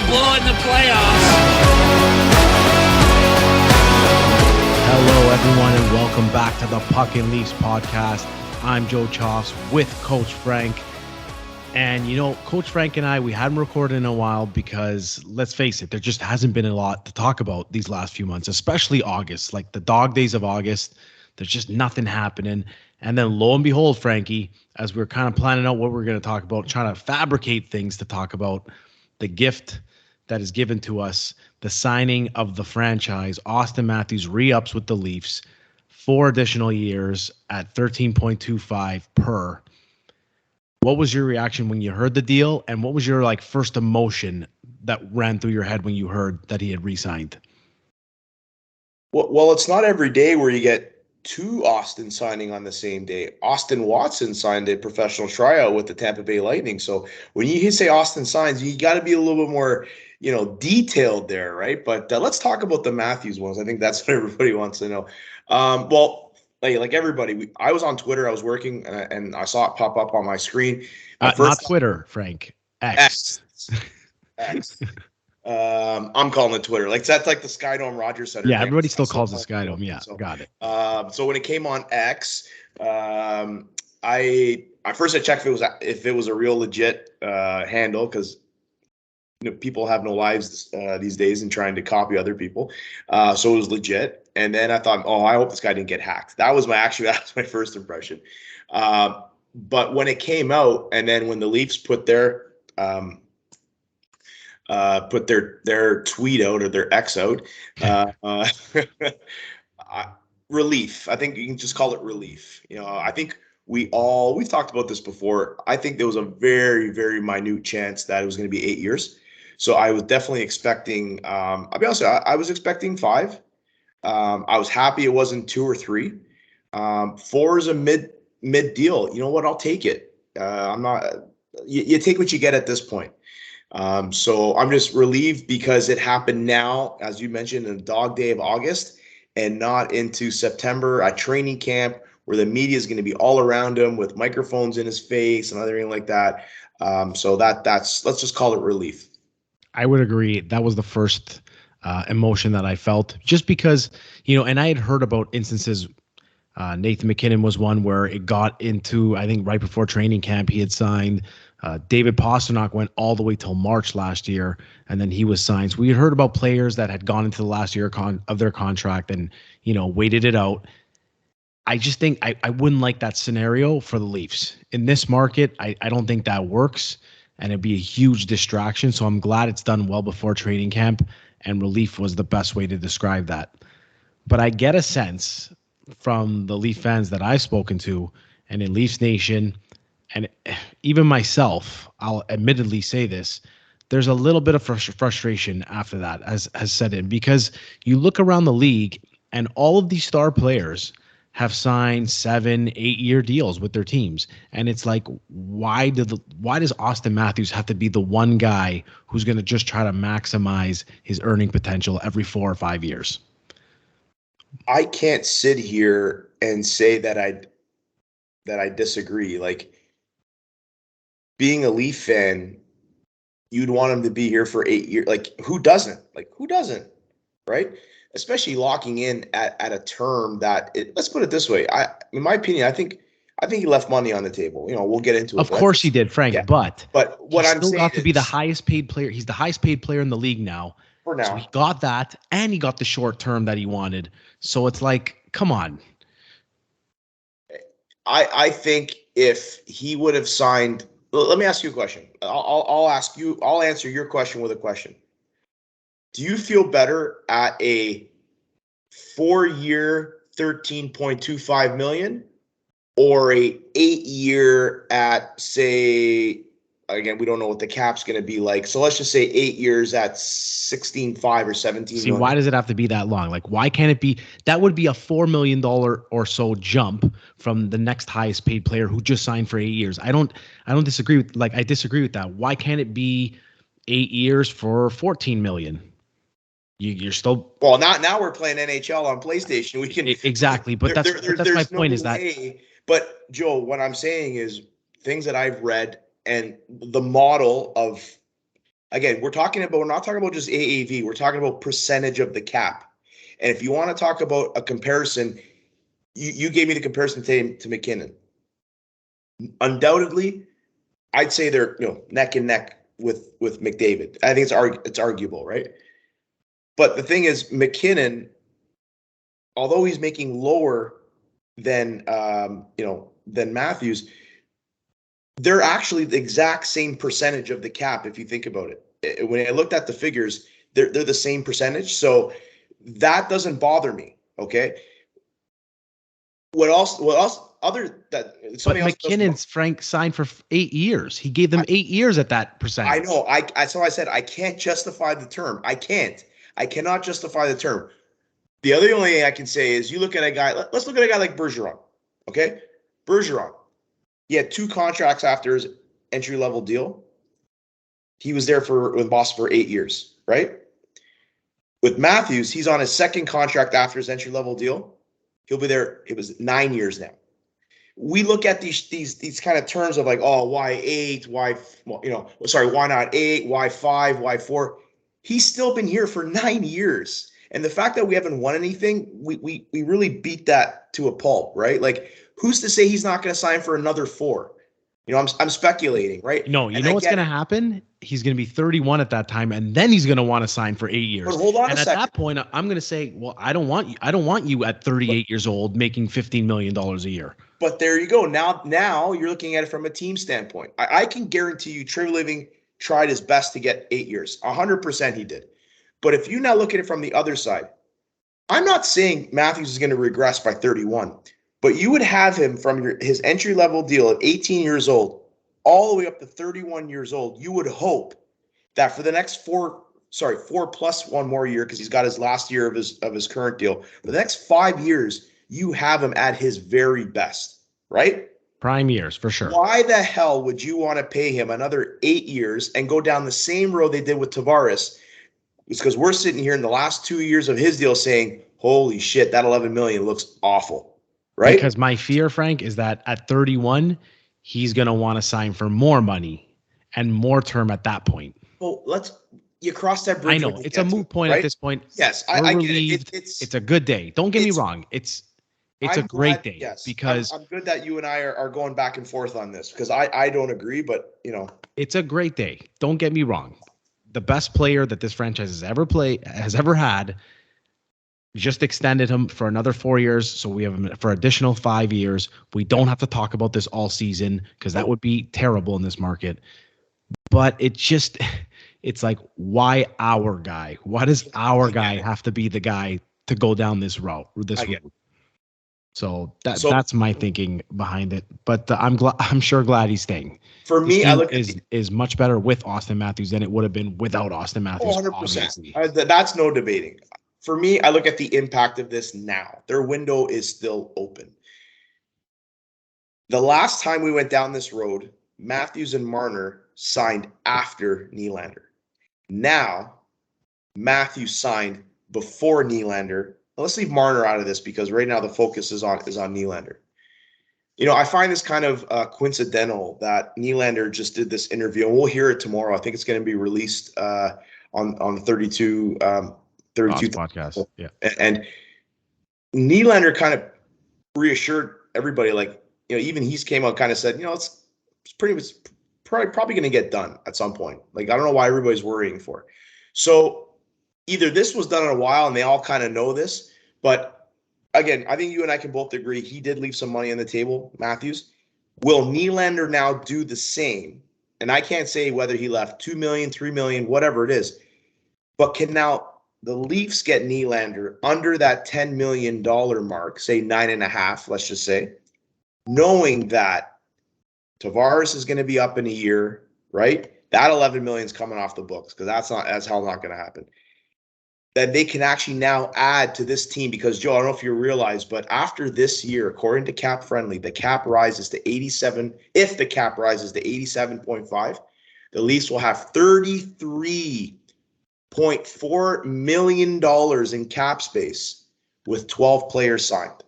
blow it in the playoffs. Hello, everyone, and welcome back to the Puckin' Leafs podcast. I'm Joe Choffs with Coach Frank. And, you know, Coach Frank and I, we hadn't recorded in a while because, let's face it, there just hasn't been a lot to talk about these last few months, especially August. Like the dog days of August, there's just nothing happening. And then lo and behold, Frankie, as we're kind of planning out what we're going to talk about, trying to fabricate things to talk about, the gift that is given to us, the signing of the franchise, Auston Matthews re-ups with the Leafs, 4 additional years at 13.25 per. What was your reaction when you heard the deal, and what was your first emotion that ran through your head when you heard that he had re-signed? Well, it's not every day where you get 2 Auston signing on the same day. Austin Watson signed a professional tryout with the Tampa Bay Lightning. So when you say Auston signs, you got to be a little bit more, detailed there, right? But let's talk about the Matthews ones. I think that's what everybody wants to know. Like everybody, I was on Twitter. I was working, and I saw it pop up on my screen. Not Twitter, Frank. X. I'm calling it Twitter. That's like the Skydome Rogers Center. Yeah, everybody still calls it Skydome. Yeah, so, got it. So when it came on X, I checked if it was a real legit handle, because people have no lives these days and trying to copy other people. So it was legit. And then I thought, I hope this guy didn't get hacked. That was my first impression. But when it came out, and then when the Leafs put their tweet out, or their X out, relief. I think you can just call it relief. I think we've talked about this before. I think there was a very, very minute chance that it was going to be 8 years. So I was definitely expecting, I'll be honest, I was expecting 5. I was happy it wasn't 2 or 3. 4 is a mid deal. You know what? I'll take it. I'm not. You take what you get at this point. So I'm just relieved because it happened now, as you mentioned, in the dog day of August, and not into September at training camp, where the media is going to be all around him with microphones in his face and everything like that. So that's let's just call it relief. I would agree. That was the first emotion that I felt, just because, and I had heard about instances. Nathan MacKinnon was one where it got into, I think, right before training camp, he had signed. David Pastrnak went all the way till March last year, and then he was signed. So we had heard about players that had gone into the last year of their contract and, waited it out. I just think I wouldn't like that scenario for the Leafs. In this market, I don't think that works, and it'd be a huge distraction. So I'm glad it's done well before training camp, and relief was the best way to describe that. But I get a sense from the Leaf fans that I've spoken to, and in Leafs Nation, and even myself, I'll admittedly say this, there's a little bit of frustration after that has set in, because you look around the league and all of these star players have signed 7-8 year deals with their teams. And it's like, why does Auston Matthews have to be the one guy who's going to just try to maximize his earning potential every 4 or 5 years? I can't sit here and say that I disagree. Like, being a Leaf fan, you'd want him to be here for 8 years. Who doesn't? Right? Especially locking in at a term that let's put it this way. In my opinion, I think he left money on the table. We'll get into it. Of course he did, Frank. Yeah. But what I'm still saying got to be the highest paid player. He's the highest paid player in the league now. For now. So he got that, and he got the short term that he wanted. So it's like, come on. I think if he would have signed, let me ask you a question. I'll answer your question with a question. Do you feel better at a 4-year, $13.25 million, or a 8-year at, say, again, we don't know what the cap's going to be like. So let's just say 8 years at 16.5 or 17 million. Why does it have to be that long? Why can't it be? That would be a $4 million or so jump from the next highest paid player who just signed for 8 years. I don't disagree with, I disagree with that. Why can't it be 8 years for 14 million? You're still, well, now we're playing NHL on PlayStation. We can exactly, but that's my point. Is that? But Joe, what I'm saying is things that I've read and the model of Again, we're not talking about just AAV. We're talking about percentage of the cap. And if you want to talk about a comparison, you gave me the comparison to McKinnon. Undoubtedly, I'd say they're neck and neck with McDavid. I think it's arguable, right? But the thing is, McKinnon, although he's making lower than than Matthews, they're actually the exact same percentage of the cap. If you think about it, when I looked at the figures, they're the same percentage. So that doesn't bother me. Okay. What else? Other that something else. McKinnon's Frank signed for 8 years. He gave them 8 years at that percentage. I know. That's why I said I can't justify the term. I cannot justify the term. The only thing I can say is you look at a guy. Let's look at a guy like Bergeron. Okay, Bergeron. He had 2 contracts after his entry-level deal. He was there with Boston for 8 years, right? With Matthews, he's on his 2nd contract after his entry-level deal. He'll be there. It was 9 years now. We look at these kind of terms of like, oh, why 8? Why why not 8? Why 5? Why 4? He's still been here for 9 years. And the fact that we haven't won anything, we really beat that to a pulp, right? Like, who's to say he's not going to sign for another 4? I'm speculating, right? No, you know what's going to happen? He's going to be 31 at that time, and then he's going to want to sign for 8 years. But hold on and a second. At that point, I'm going to say, well, I don't want you at 38 years old making $15 million a year. But there you go. Now you're looking at it from a team standpoint. I can guarantee you, Trevor Living tried his best to get 8 years. 100% he did. But if you now look at it from the other side, I'm not saying Matthews is going to regress by 31. But you would have him from his entry-level deal at 18 years old all the way up to 31 years old. You would hope that for the next 4 plus 1 more year, because he's got his last year of his current deal, for the next 5 years, you have him at his very best, right? Prime years, for sure. Why the hell would you want to pay him another 8 years and go down the same road they did with Tavares? It's because we're sitting here in the last 2 years of his deal saying, holy shit, that $11 million looks awful. Right? Because my fear, Frank, is that at 31, he's going to want to sign for more money and more term at that point. Well, you cross that bridge. I know it's a moot point, right? At this point. Yes, I get it. It's a good day. Don't get me wrong. It's a great day. Yes, because I'm good that you and I are going back and forth on this, because I don't agree, but it's a great day. Don't get me wrong. The best player that this franchise has ever had. Just extended him for another 4 years, so we have him for additional 5 years. We don't have to talk about this all season because that would be terrible in this market. But it's like, why our guy? Why does our guy have to be the guy to go down this route? So that's my thinking behind it. But I'm sure glad he's staying. For me, I look is much better with Auston Matthews than it would have been without Auston Matthews. 100%. That's no debating. For me, I look at the impact of this now. Their window is still open. The last time we went down this road, Matthews and Marner signed after Nylander. Now, Matthews signed before Nylander. Let's leave Marner out of this because right now the focus is on Nylander. I find this kind of coincidental that Nylander just did this interview, and we'll hear it tomorrow. I think it's going to be released on the 32 podcast. Yeah. And Nylander kind of reassured everybody, like, even he's came out kind of said, it's probably going to get done at some point. Like, I don't know why everybody's worrying for. So either this was done in a while and they all kind of know this, but again, I think you and I can both agree he did leave some money on the table, Matthews. Will Nylander now do the same? And I can't say whether he left $2 million, $3 million, whatever it is, but can now the Leafs get Nylander under that $10 million mark, say 9.5, let's just say, knowing that Tavares is going to be up in a year, right? That $11 million is coming off the books because that's hell not going to happen. That they can actually now add to this team because, Joe, I don't know if you realize, but after this year, according to Cap Friendly, the cap rises to 87. If the cap rises to 87.5, the Leafs will have $33.4 million in cap space with 12 players signed.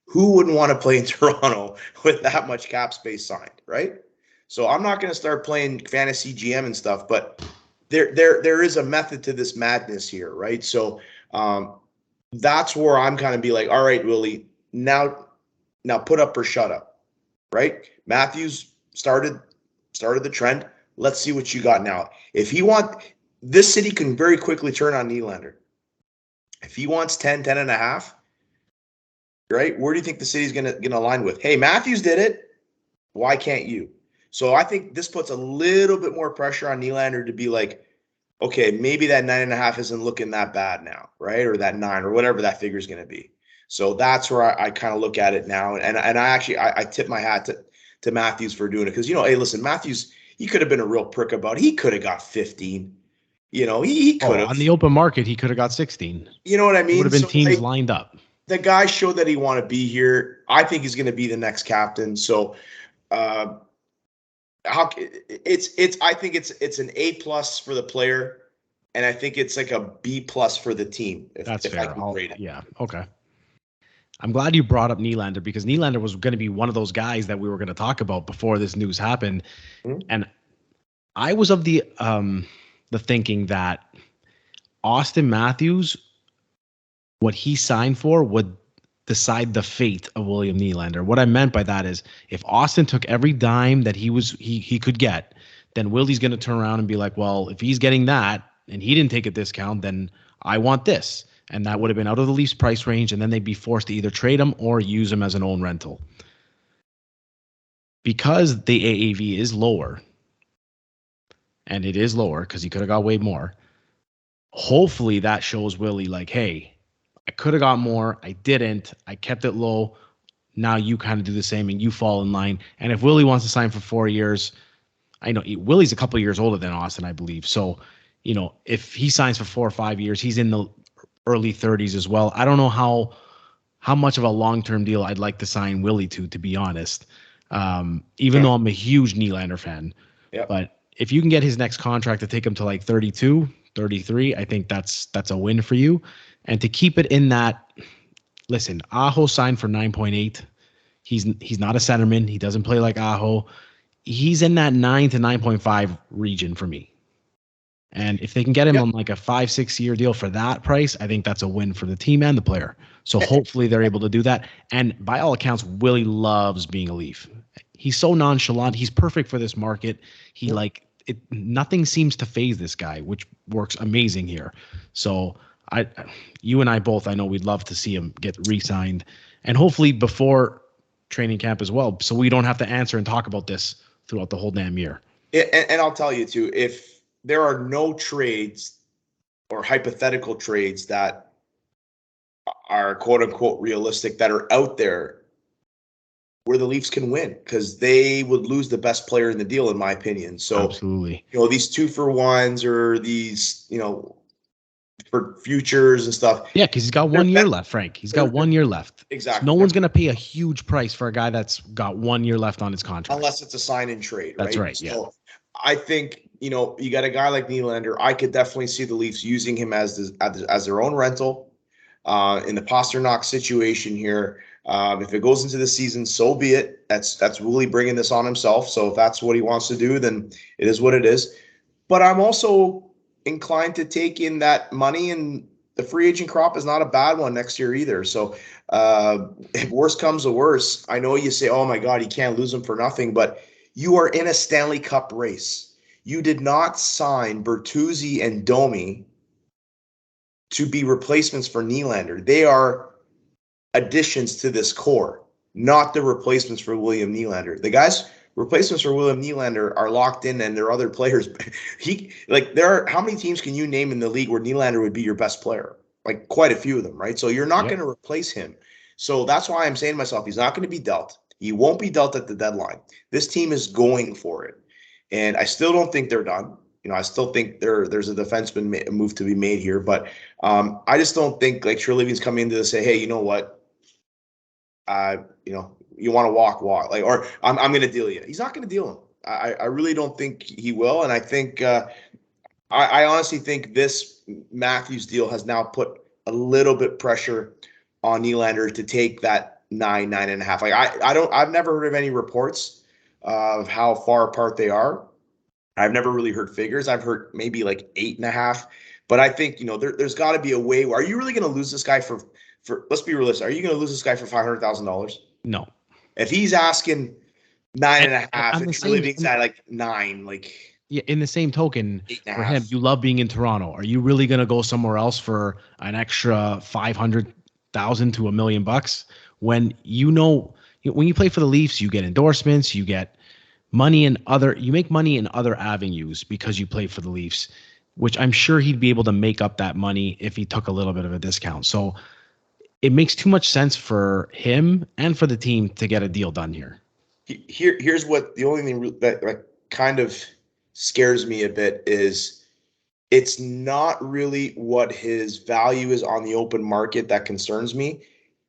Who wouldn't want to play in Toronto with that much cap space signed, right? So I'm not going to start playing fantasy GM and stuff, but there is a method to this madness here, right? So that's where I'm kind of be like, all right, Willie, now put up or shut up, right? Matthews started the trend. Let's see what you got now. If he this city can very quickly turn on Nylander. If he wants 10 and a half, right? Where do you think the city's gonna align with? Hey, Matthews did it. Why can't you? So I think this puts a little bit more pressure on Nylander to be like, okay, maybe that 9.5 isn't looking that bad now, right? Or that 9 or whatever that figure is going to be. So that's where I kind of look at it now. And I actually, I tip my hat to Matthews for doing it. Because, hey, listen, Matthews, he could have been a real prick about it. He could have got 15. He could have. On the open market, he could have got 16. You know what I mean? It would have been So, teams lined up. The guy showed that he want to be here. I think he's going to be the next captain. So, I think it's an A+ for the player, and I think it's like a B+ for the team. That's fair. I can rate it. Yeah. Okay. I'm glad you brought up Nylander, because Nylander was going to be one of those guys that we were going to talk about before this news happened. Mm-hmm. And I was of the thinking that Auston Matthews, what he signed for, would decide the fate of William Nylander. What I meant by that is, if Auston took every dime that he could get, then Willie's going to turn around and be like, well, if he's getting that and he didn't take a discount, then I want this. And that would have been out of the Leafs price range, and then they'd be forced to either trade him or use him as an own rental. Because the AAV is lower, and it is lower because he could have got way more, hopefully that shows Willie like, hey, I could have got more. I didn't. I kept it low. Now you kind of do the same and you fall in line. And if Willie wants to sign for 4 years, I know Willie's a couple of years older than Auston, I believe. So, if he signs for 4 or 5 years, he's in the early 30s as well. I don't know how much of a long-term deal I'd like to sign Willie to be honest. Even though I'm a huge Nylander fan. Yep. But if you can get his next contract to take him to like 32, 33, I think that's a win for you. And to keep it in that, listen, Aho signed for 9.8. He's not a centerman. He doesn't play like Aho. He's in that 9 to 9.5 region for me. And if they can get him on like a 5-6 year deal for that price, I think that's a win for the team and the player. So hopefully they're able to do that. And by all accounts, Willie loves being a Leaf. He's so nonchalant. He's perfect for this market. Nothing seems to faze this guy, which works amazing here. So you and I both, I know we'd love to see him get re-signed, and hopefully before training camp as well, so we don't have to answer and talk about this throughout the whole damn year. And I'll tell you too, if there are no trades or hypothetical trades that are quote unquote realistic that are out there where the Leafs can win, because they would lose the best player in the deal, in my opinion. So absolutely, these 2-for-1s or these, for futures and stuff. Yeah, because he's got 1 year left, Frank. He's got 1 year left. Exactly. So no one's going to pay a huge price for a guy that's got 1 year left on his contract. Unless it's a sign and trade, right? That's right, yeah. So I think, you got a guy like Nylander. I could definitely see the Leafs using him as their own rental in the Pasternak situation here. If it goes into the season, so be it. That's Willie bringing this on himself. So if that's what he wants to do, then it is what it is. But I'm also inclined to take in that money, and the free agent crop is not a bad one next year either. So if worse comes to worse, I know you say, oh my God, you can't lose him for nothing, but you are in a Stanley Cup race. You did not sign Bertuzzi and Domi to be replacements for Nylander. They are additions to this core, not the replacements for William Nylander. The guys replacements for William Nylander are locked in, and there are other players. How many teams can you name in the league where Nylander would be your best player? Like quite a few of them, right? So you're not going to replace him. So that's why I'm saying to myself, he's not going to be dealt. He won't be dealt at the deadline. This team is going for it. And I still don't think they're done. I still think there's a defenseman move to be made here, but I just don't think like Treliving's coming in to say, hey, you know what? You want to walk, or I'm going to deal you. He's not going to deal him. I really don't think he will. And I think, I honestly think this Matthews deal has now put a little bit pressure on Nylander to take that 9.5. I've never heard of any reports of how far apart they are. I've never really heard figures. I've heard maybe like 8.5. But I think, there's got to be a way. Are you really going to lose this guy for? Let's be realistic. Are you going to lose this guy for $500,000? No. If he's asking nine And and a half, on and the he's really same, being at like 9, like yeah, in the same token, 8.5. for him, you love being in Toronto. Are you really going to go somewhere else for an extra 500,000 to $1 million when when you play for the Leafs, you get endorsements, you get you make money in other avenues because you play for the Leafs, which I'm sure he'd be able to make up that money if he took a little bit of a discount. So it makes too much sense for him and for the team to get a deal done here. Here's what the only thing that like kind of scares me a bit is it's not really what his value is on the open market that concerns me,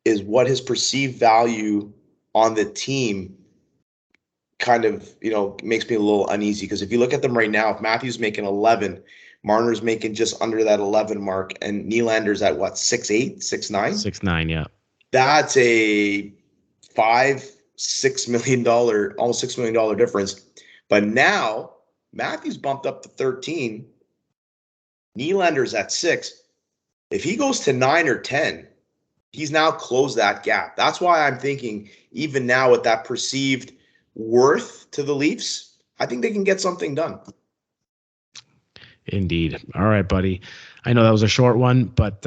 is what his perceived value on the team kind of, makes me a little uneasy. Because if you look at them right now, if Matthews making 11, Marner's making just under that 11 mark, and Nylander's at what, 6'8", 6'9"? 6'9", yeah. That's a $5-6 million, almost $6 million difference. But now Matthews bumped up to 13. Nylander's at 6. If he goes to 9 or 10, he's now closed that gap. That's why I'm thinking, even now with that perceived worth to the Leafs, I think they can get something done. Indeed. All right, buddy. I know that was a short one, but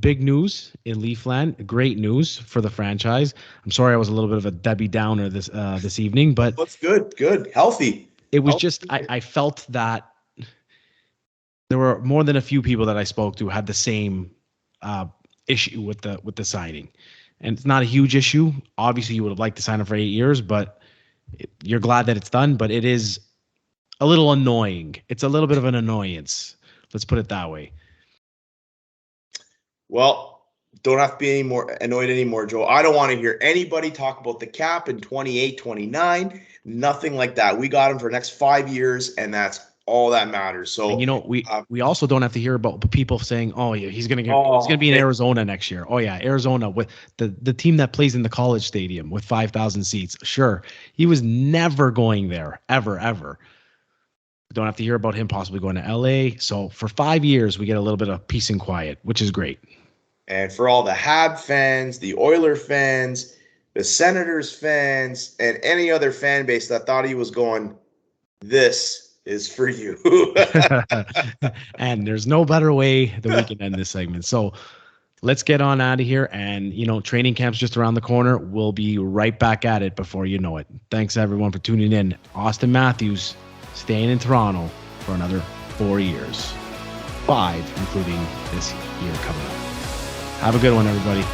big news in Leafland. Great news for the franchise. I'm sorry I was a little bit of a Debbie Downer this evening, but that's good, healthy. It was just I felt that there were more than a few people that I spoke to had the same issue with the signing, and it's not a huge issue. Obviously, you would have liked to sign him for 8 years, but you're glad that it's done. But it is a little annoying. It's a little bit of an annoyance. Let's put it that way. Well, don't have to be annoyed anymore, Joe. I don't want to hear anybody talk about the cap in 28, 29. Nothing like that. We got him for the next 5 years, and that's all that matters. So we also don't have to hear about people saying, "Oh yeah, he's gonna be in Arizona next year." Oh yeah, Arizona with the team that plays in the College Stadium with 5,000 seats. Sure, he was never going there ever. Don't have to hear about him possibly going to LA. So for 5 years, we get a little bit of peace and quiet, which is great. And for all the Hab fans, the Oiler fans, the Senators fans, and any other fan base that thought he was going, this is for you. And there's no better way that we can end this segment. So let's get on out of here. And, training camp's just around the corner. We'll be right back at it before you know it. Thanks, everyone, for tuning in. Auston Matthews staying in Toronto for another 4 years. 5, including this year coming up. Have a good one, everybody.